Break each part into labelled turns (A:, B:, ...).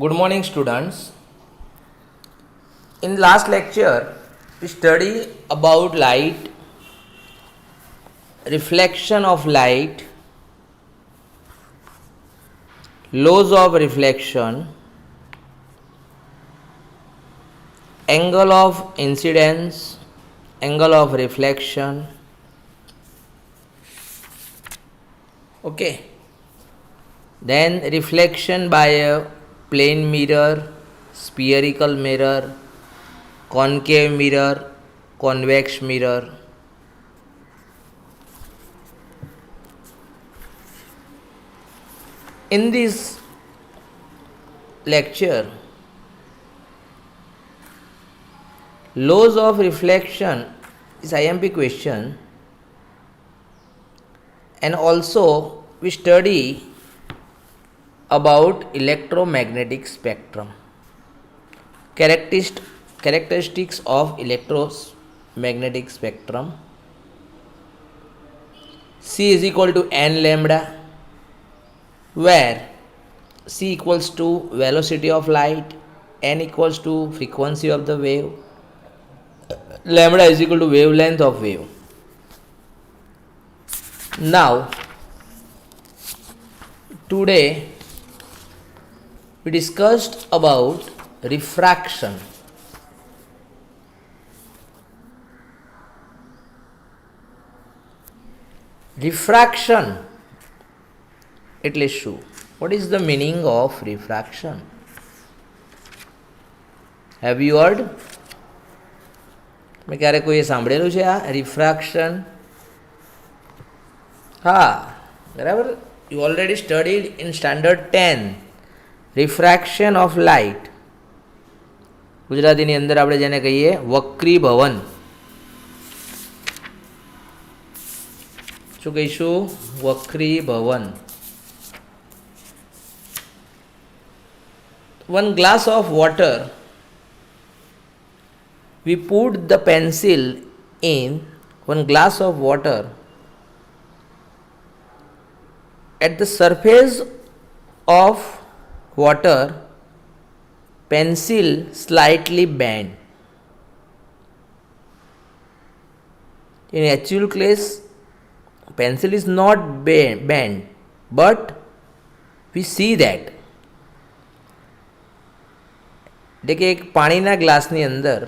A: Good morning, students. In last lecture, we study about light, reflection of light, laws of reflection, angle of incidence, angle of reflection. Okay. Then reflection by a plane mirror, spherical mirror, concave mirror, convex mirror. In this lecture, laws of reflection is IMP question, and also we study about electromagnetic spectrum, characteristics of electromagnetic spectrum. C is equal to n lambda, where c equals to velocity of light, n equals to frequency of the wave, lambda is equal to wavelength of wave. Now, today we discussed about refraction. Refraction એટલે શું? What is the meaning of refraction? Have you heard? મેં ક્યારે કોઈએ સાંભળેલું છે આ રિફ્રાક્શન? હા, બરાબર. You already studied in standard 10 refraction of light. ગુજરાતીની અંદર આપણે જેને કહીએ વક્રીભવન. શું કહીશું? વક્રીભવન. One glass of water, we put the pencil in one glass of water. At the surface of water, pencil slightly bend. In actual case, pencil is not bent, but we see that. એટલે કે એક પાણીના ગ્લાસની અંદર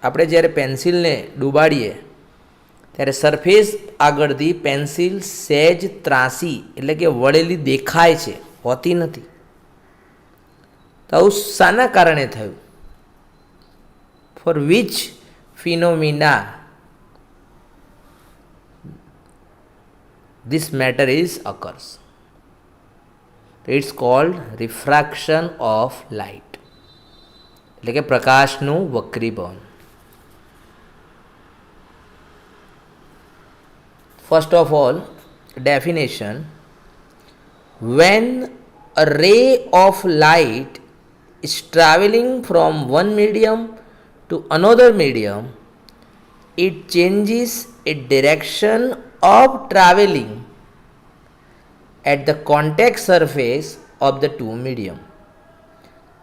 A: આપણે જ્યારે પેન્સિલને ડૂબાડીએ ત્યારે surface આગળથી pencil સહેજ ત્રાસી એટલે કે વળેલી દેખાય છે, હોતી નથી. તો આવું શાના કારણે થયું? For which phenomena this matter is occurs. It's called refraction of light. એટલે કે પ્રકાશનું વક્રીભવન. First of all, definition: when a ray of light is traveling from one medium to another medium, it changes its direction of traveling at the contact surface of the two medium.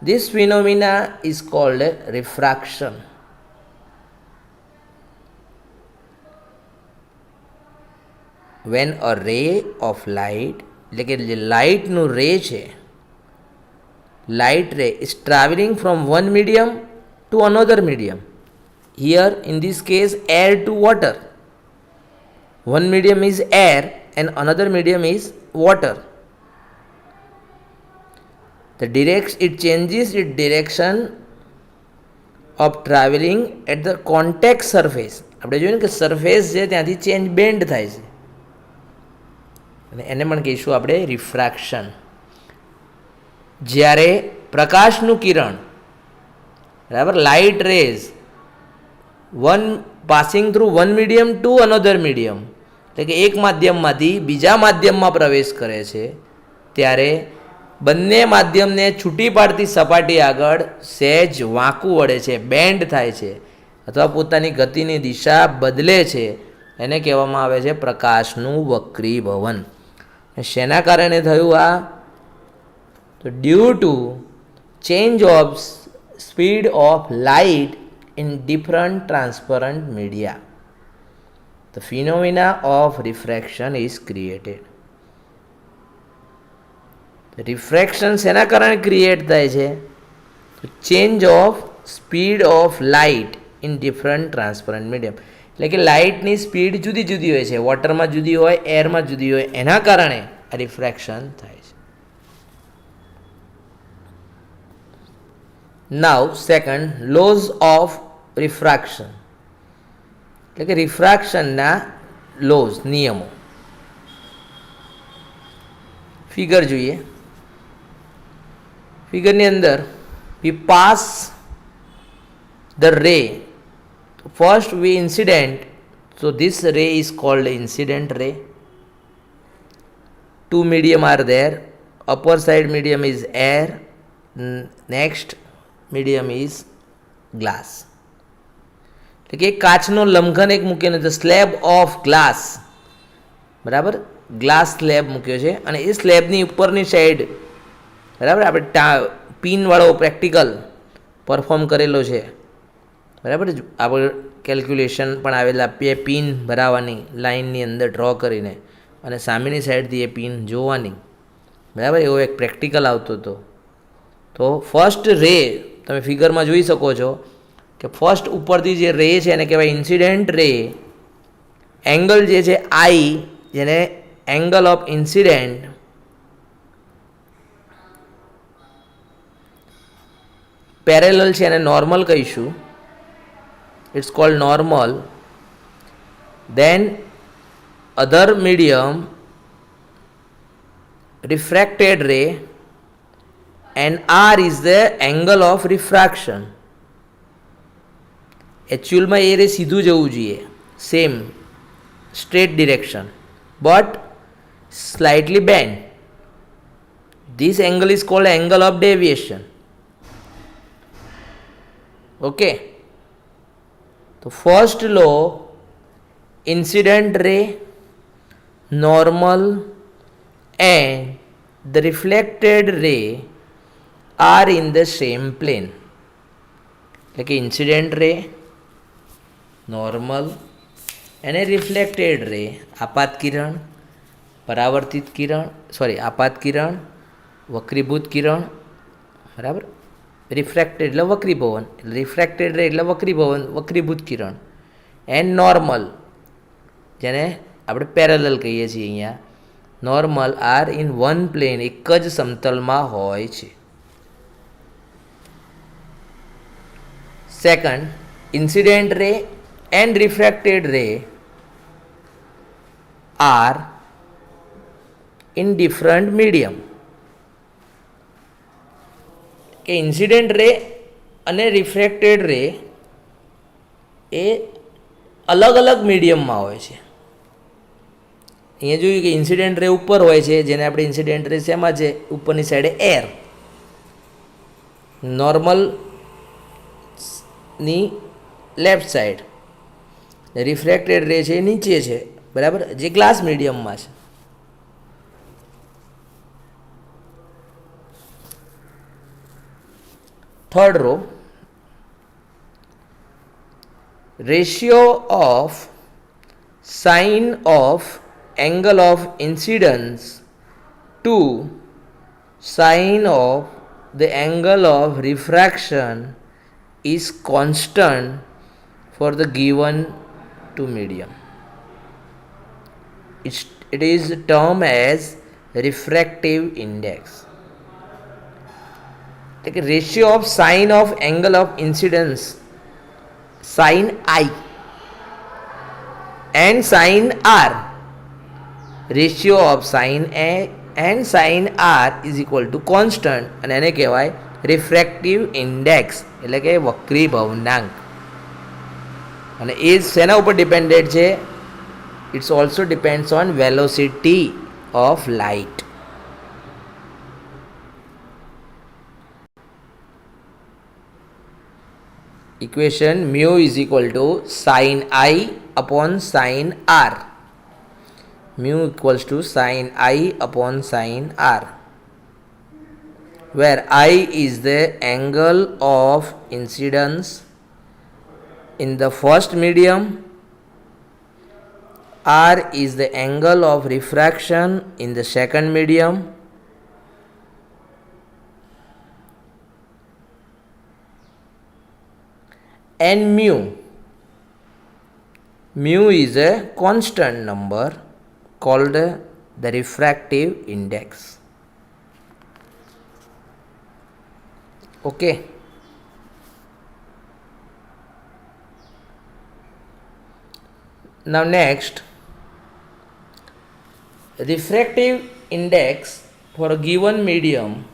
A: This phenomena is called refraction. When a ray of light, એટલે કે જે લાઇટનું રે છે, light ray is traveling from one medium to another medium. Here in this case air to water. One medium is air and another medium is water. It changes its direction of traveling at the contact surface. આપણે જોયું કે surface છે ત્યાંથી change band થાય છે, અને એને પણ કહીશું આપણે રિફ્રેક્શન. જ્યારે પ્રકાશનું કિરણ, બરાબર, light rays passing through one medium to another medium, એટલે કે એક માધ્યમમાંથી બીજા માધ્યમમાં પ્રવેશ કરે છે, ત્યારે બંને માધ્યમને છૂટી પાડતી સપાટી આગળ સહેજ વાંકું વળે છે, બેન્ડ થાય છે, અથવા પોતાની ગતિની દિશા બદલે છે. એને કહેવામાં આવે છે પ્રકાશનું વક્રીભવન. શેના કારણે થયું આ? તો due to change of speed of light in different transparent media. The phenomena of refraction is created. Refraction શેના કારણે ક્રિએટ થાય છે? તો change of speed of light in different transparent medium, એટલે કે લાઇટની સ્પીડ જુદી જુદી હોય છે, વોટરમાં જુદી હોય, એરમાં જુદી હોય, એના કારણે આ રિફ્રેક્શન થાય છે. નાવ સેકન્ડ, લોઝ ઓફ રિફ્રેક્શન, એટલે કે રિફ્રેક્શનના લોઝ, નિયમો. ફિગર જોઈએ. ફિગરની અંદર we pass the ray. First we incident, so this ray is called incident ray. Two medium are there. Upper side medium is air, next medium is glass. એટલે કે કાચનો લંઘન એક મૂક્યો છે, સ્લેબ ઓફ ગ્લાસ, બરાબર, glass slab મૂક્યો છે, અને એ સ્લેબની ઉપરની સાઈડ, બરાબર, આપણે પિનવાળો પ્રેક્ટિકલ પરફોર્મ કરેલો છે, બરાબર. આપણે કેલ્ક્યુલેશન પણ આવેલા, બે પિન ભરાવાની લાઇનની અંદર ડ્રો કરીને અને સામેની સાઈડથી એ પિન જોવાની, બરાબર, એવો એક પ્રેક્ટિકલ આવતો હતો. તો ફર્સ્ટ રે તમે ફિગરમાં જોઈ શકો છો કે ફર્સ્ટ ઉપરથી જે રે છે એને કહેવાય ઇન્સિડેન્ટ રે. એંગલ જે છે આઈ, જેને એંગલ ઓફ ઇન્સિડેન્ટ, પેરેલલ છે એને નોર્મલ કહીશું, it's called normal. Then other medium refracted ray, and r is the angle of refraction. એકચ્યુઅલમાં એ રે સીધું જવું જોઈએ, same straight direction, but slightly bend. This angle is called angle of deviation. Okay, તો first law, incident ray, normal and the reflected ray are in the same plane. એટલે કે incident ray, normal અને reflected ray, આપાત કિરણ, પરાવર્તિત કિરણ, આપાત કિરણ, વક્રીભૂત કિરણ, બરાબર. Refracted એટલે વક્રીભવન, refracted રે એટલે વક્રીભવન, વક્રીભૂત કિરણ. એન્ડ નોર્મલ, જેને આપણે પેરેલલ કહીએ છીએ અહીંયા, normal are in one plane, એક જ સમતલમાં હોય છે. સેકન્ડ, ઇન્સિડેન્ટ રે એન્ડ રિફ્રેક્ટેડ રે આર ઇન ડિફરન્ટ મીડિયમ. કે ઇન્સિડેન્ટ રે અને રિફ્રેક્ટેડ રે એ અલગ અલગ મીડિયમમાં હોય છે. અહીંયા જોયું કે ઇન્સિડેન્ટ રે ઉપર હોય છે, જેને આપણે ઇન્સિડેન્ટ રે શેમાં છે, ઉપરની સાઈડે એર, નોર્મલની લેફ્ટ સાઈડ, રિફ્રેક્ટેડ રે છે એ નીચે છે, બરાબર, જે ગ્લાસ મીડિયમમાં છે. Third row, ratio of sine of angle of incidence to sine of the angle of refraction is constant for the given two medium. It is termed as refractive index. એટલે કે ratio of sine of angle of incidence, sine I and sine R, ratio of sine A and sine R is equal to constant, અને એને કહેવાય refractive index, એટલે કે વક્રીભવનાંક. અને એ શેના ઉપર ડિપેન્ડેડ છે? It's also depends on velocity of light. Equation mu is equal to sine I upon sine R. Mu equals to sine I upon sine R. where I is the angle of incidence in the first medium, R is the angle of refraction in the second medium, and mu is a constant number called the refractive index. Okay. Now next, refractive index for a given medium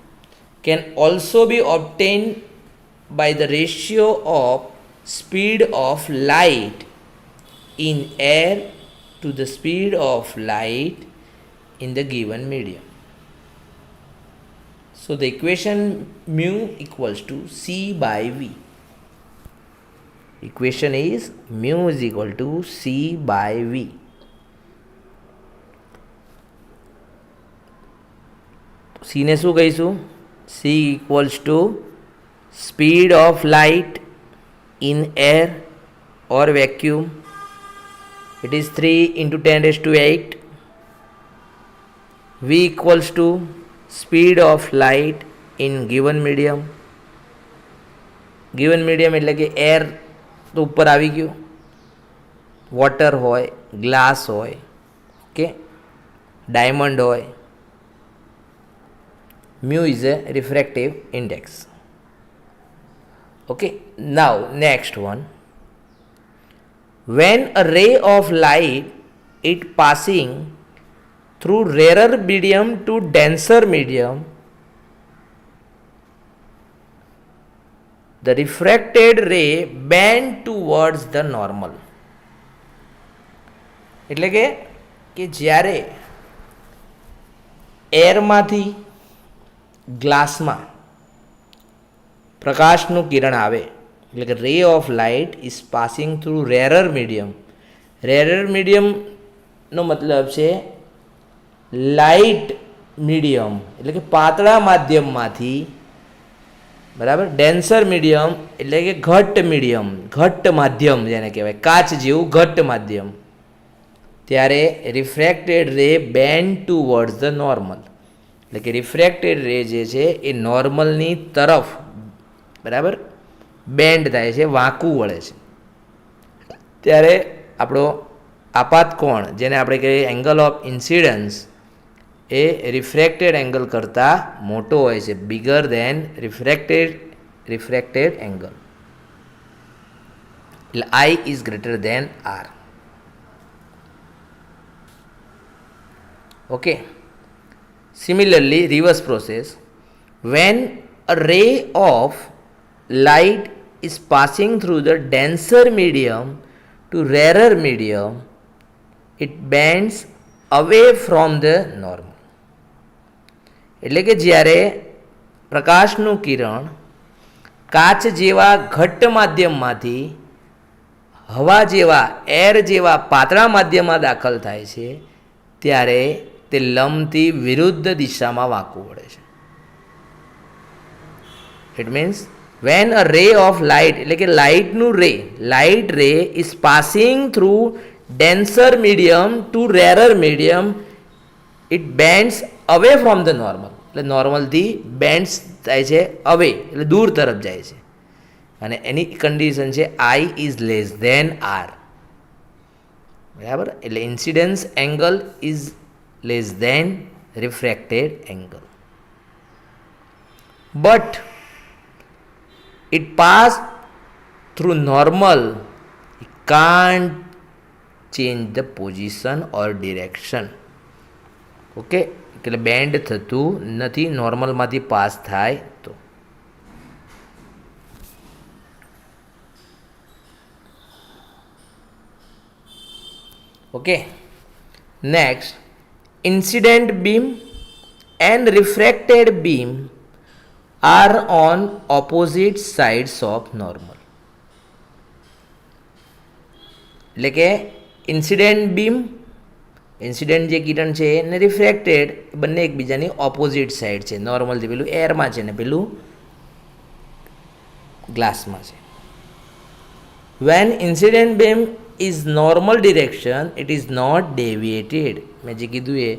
A: can also be obtained by the ratio of speed of light in air to the speed of light in the given medium. So the equation mu equals to C by V. Equation is mu is equal to C by V. C ને શું કહીશું? C equals to speed of light in air or vacuum. It is 3 into 10 raised to 8. V equals to speed of light in given medium. Given medium એટલે કે air તો ઉપર આવી ગયું, water હોય, ગ્લાસ હોય, ઓકે, ડાયમંડ હોય. Mu is a refractive index. Okay, now next one. When a ray of light is passing through rarer medium to denser medium, the refracted ray bend towards the normal. એટલે કે જ્યારે એરમાંથી ગ્લાસમાં પ્રકાશનું કિરણ આવે, એટલે કે ray of light is passing through rarer medium. Rarer મીડિયમનો મતલબ છે લાઇટ મીડિયમ એટલે કે પાતળા માધ્યમમાંથી, બરાબર, ડેન્સર મીડિયમ એટલે કે ઘટ્ટ મીડિયમ, ઘટ્ટ માધ્યમ જેને કહેવાય, કાચ જેવું ઘટ્ટ માધ્યમ, ત્યારે રિફ્રેક્ટેડ રે બેન્ડ ટુવર્ડ્સ ધ નોર્મલ. એટલે કે રિફ્રેક્ટેડ રે જે છે એ નોર્મલની તરફ, બરાબર, બેન્ડ થાય છે, વાંકું વળે છે. ત્યારે આપણો આપાત કોણ, જેને આપણે કહીએ angle of incidence, A refracted angle કરતાં મોટો હોય છે, બિગર દેન રિફ્રેક્ટેડ એંગલ. એટલે I is greater than R. Okay. Similarly, reverse process. When a ray of light is passing through the denser medium to rarer medium, it bends away from the normal. એટલે કે જ્યારે પ્રકાશનું કિરણ કાચ જેવા ઘટ્ટ માધ્યમમાંથી હવા જેવા, એર જેવા પાતળા માધ્યમમાં દાખલ થાય છે, ત્યારે તે લંબથી વિરુદ્ધ દિશામાં વાંકું વળે છે. ઇટ મીન્સ વેન અ રે ઓફ લાઇટ, એટલે કે લાઇટનું ray, light ray is passing through denser medium to rarer medium, it bends away from the normal. એટલે નોર્મલથી બેન્ડ્સ થાય છે અવે, એટલે દૂર તરફ જાય છે, અને એની કન્ડિશન છે I is less than R. બરાબર, એટલે incidence angle is less than refracted angle. But it passed through normal, it can't change the position or direction. Okay, એટલે બેન્ડ થતું નથી, નોર્મલમાંથી પાસ થાય તો. Okay, next, incident beam and refracted beam are on opposite sides of normal. એટલે કે incident beam incident જે કિરણ છે એને રિફ્રેક્ટેડ, બંને એકબીજાની ઓપોઝિટ સાઈડ છે. નોર્મલથી પેલું એરમાં છે ને પેલું ગ્લાસમાં છે. When incident beam is normal direction it is not deviated. મેં જે કીધું એ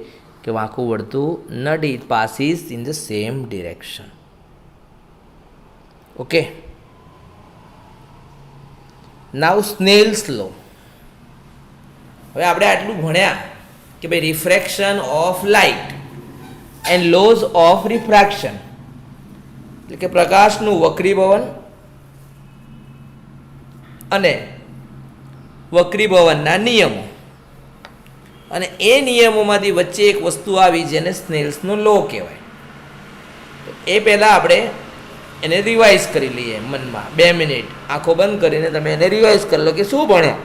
A: કે વાંકું વળતું નથી, it passes in the same direction. Okay, now Snell's law. હવે આપણે આટલું ભણ્યા કે ભાઈ refraction of light and laws of refraction, એટલે કે પ્રકાશનું વક્રીભવન અને વક્રીભવનના નિયમો. અને એ નિયમોમાંથી વચ્ચે એક વસ્તુ આવી જેને સ્નેલ્સનો લો કહેવાય. તો એ પહેલાં આપણે એને રિવાઇઝ કરી લઈએ મનમાં. 2 મિનિટ આંખો બંધ કરીને તમે એને રિવાઇઝ કરી લો કે શું ભણ્યા.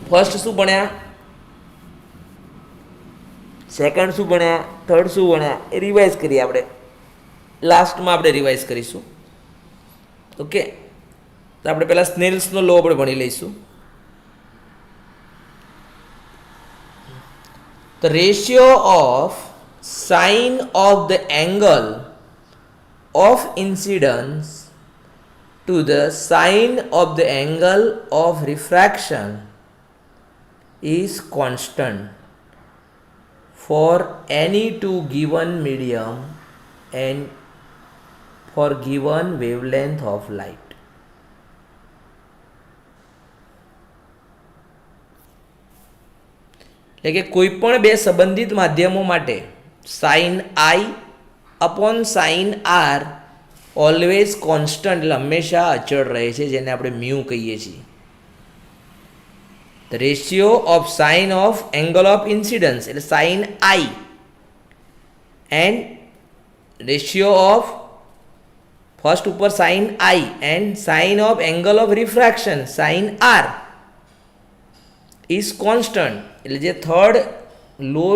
A: ફર્સ્ટ શું ભણ્યા, સેકન્ડ શું ભણ્યા, થર્ડ શું ભણ્યા, એ રિવાઇઝ કરીએ આપણે. લાસ્ટમાં આપણે રિવાઇઝ કરીશું. ઓકે, તો આપણે પહેલાં સ્નેલ્સનો લો આપણે ભણી લઈશું. The ratio of sine of the angle of incidence to the sine of the angle of refraction is constant for any two given medium and for given wavelength of light. એટલે કે કોઈ પણ બે સંબંધિત માધ્યમો માટે sine I upon sine R always constant, એટલે હંમેશા અચળ રહે છે, જેને આપણે મ્યુ કહીએ છીએ. The ratio of sine of angle of incidence એટલે sine I and ratio of first ઉપર sine I and sine of angle of refraction sine R is constant. એટલે જે થર્ડ લો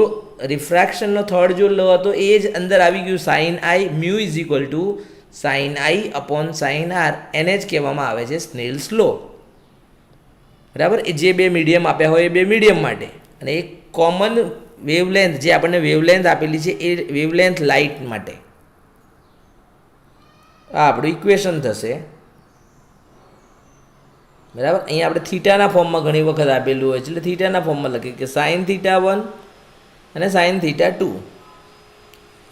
A: રિફ્રેક્શનનો થર્ડ જો લો હતો એ જ અંદર આવી ગયું sine I. Mu is equal to sine I upon sine R, એને જ કહેવામાં આવે છે સ્નેલ્સ લો. બરાબર, એ જે બે મીડિયમ આપ્યા હોય એ બે મીડિયમ માટે, અને એક કોમન વેવલેન્થ જે આપણને વેવલેન્થ આપેલી છે એ વેવલેન્થ લાઇટ માટે. આ આપણું ઇક્વેશન થશે. બરાબર, અહીંયા આપણે થીટાના ફોર્મમાં ઘણી વખત આપેલું હોય છે, એટલે થીટાના ફોર્મમાં લખીએ કે સાઇન થીટા 1 અને સાઇન થીટા 2.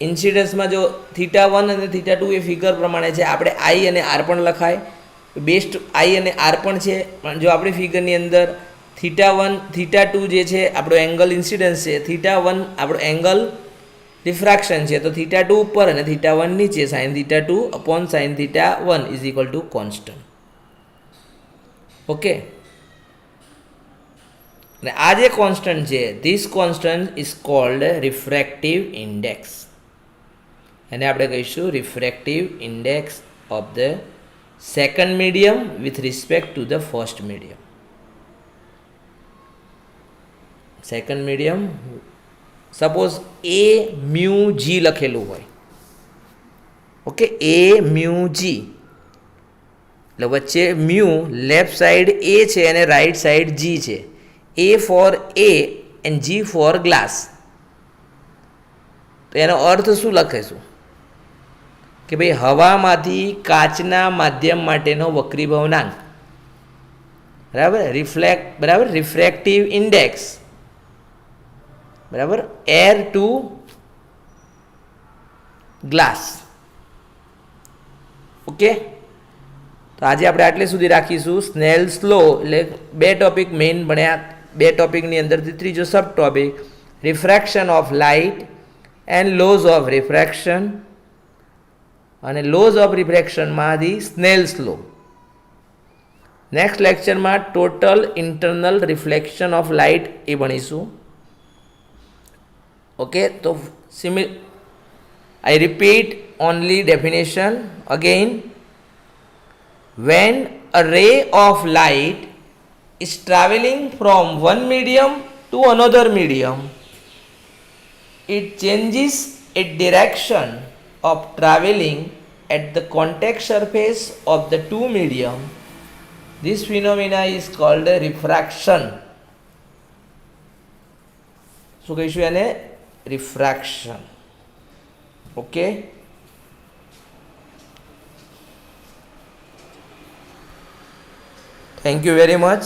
A: ઇન્સિડન્સમાં જો થીટા 1 અને થીટા 2 એ ફિગર પ્રમાણે છે, આપણે આઈ અને આર પણ લખાય, બેસ્ટ આઈ અને આર પણ છે. પણ જો આપણી ફિગરની અંદર થીટા 1 થીટા 2 જે છે આપણો એંગલ ઇન્સિડન્સ છે, થીટા 1 આપણો એંગલ રિફ્રેક્શન છે, તો થીટા 2 ઉપર અને થીટા 1 નીચે sine theta 2 upon sine theta 1 is equal to constant. Okay, અને આ જે કોન્સ્ટન્ટ છે this constant is called refractive index. એને આપણે કહીશું refractive index of the second medium with respect to the first medium. Second medium suppose a mu g લખેલું હોય. Okay, એ mu જી એટલે વચ્ચે મ્યુ લેફ્ટ સાઈડ એ છે અને રાઈટ સાઈડ જી છે. A for a and g for glass. તો એનો અર્થ શું લખીશું કે ભાઈ હવામાંથી કાચના માધ્યમ માટેનો વક્રીભવનાંક, બરાબર, રિફ્રેક્ટિવ ઇન્ડેક્સ, બરાબર, એર ટુ ગ્લાસ. ઓકે, તો આજે આપણે આટલે સુધી રાખીશું. સ્નેલ્સ લો એટલે 2 ટોપિક મેઇન ભણ્યા. 2 ટોપિકની અંદરથી ત્રીજો sub topic refraction of light and laws of refraction, અને લોઝ ઓફ રિફ્રેક્શનમાંથી સ્નેલ્સ લો. નેક્સ્ટ લેક્ચરમાં total internal reflection of light એ ભણીશું. ઓકે, તો I repeat only definition again. When a ray of light is traveling from one medium to another medium, it changes its direction of traveling at the contact surface of the two medium this phenomena is called refraction. શું કહીશું એને? Refraction. Okay. Thank you very much.